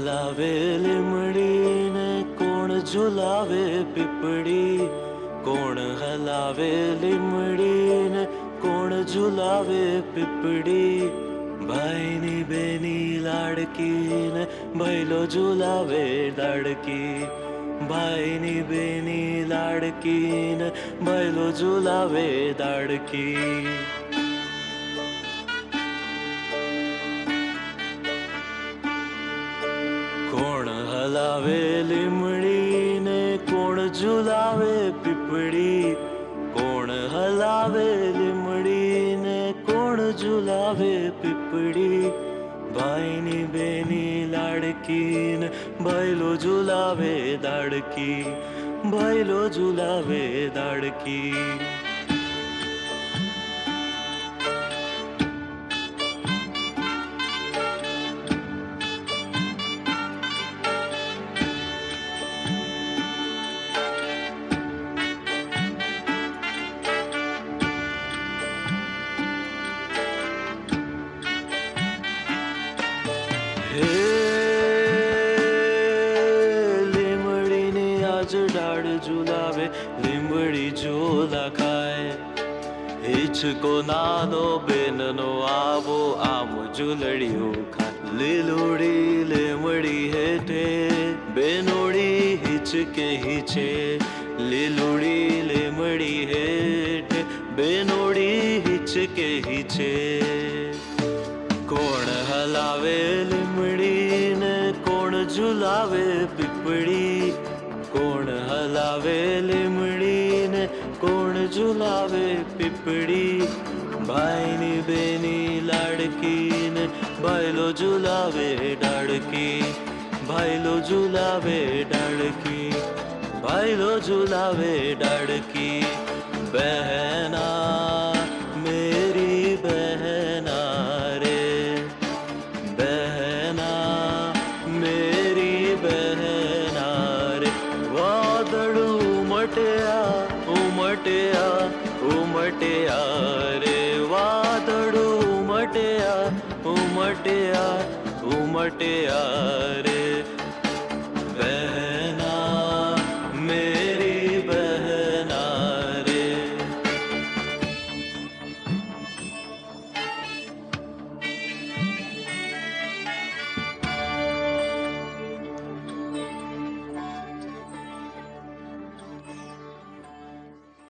હલાવે લીમડીને કોણ ઝુલાવે પીપળી, કોણ હલાવે લીમડીને કોણ ઝુલાવે પીપળી, ભાઈની બેની લાડકીને ભૈલો ઝુલાવે લાડકી, ભાઈની બેની લાડકીને ભૈલો ઝુલાવે લાડકી. કોણ હલાવે લીમડીને કોણ ઝુલાવે પીપળી, કોણ હલાવે લીમડીને કોણ ઝુલાવે પીપળી, ભાઈની બેની લાડકીને ભૈલો ઝુલાવે દાડકી, ભૈલો ઝુલાવે દાડકી. લીમડીની આજ ડાળ ઝુલાવે લીમડી ઝોલા ખાય, હિચકો નાનો બેનનો આવો આમ ઝૂલડીઓ ખાય, લીલુડી લીમડી હેઠે બેનોડી હિચકે હિચે, લીલુડી લીમડી હેઠે બેનોડી હિચકે હિચે. કોણ હલાવે લીમડીને કોણ ઝુલાવે પીપળી, કોણ હલાવે લીમડીને કોણ ઝુલાવે પીપળી, ભાઈની બેની લાડકીને ભૈલો ઝુલાવે ડાળકી, ભૈલો ઝુલાવે ડાળકી, ભૈલો ઝુલાવે ડાળકી. બહેના મેરી બહેના રે, બહેના મેરી બહેના રે, વાદળું ઉમટ્યા ઉમટ્યા ઉમટ્યા રે, વાદળું ઉમટ્યા ઉમટ્યા ઉમટ્યા રે.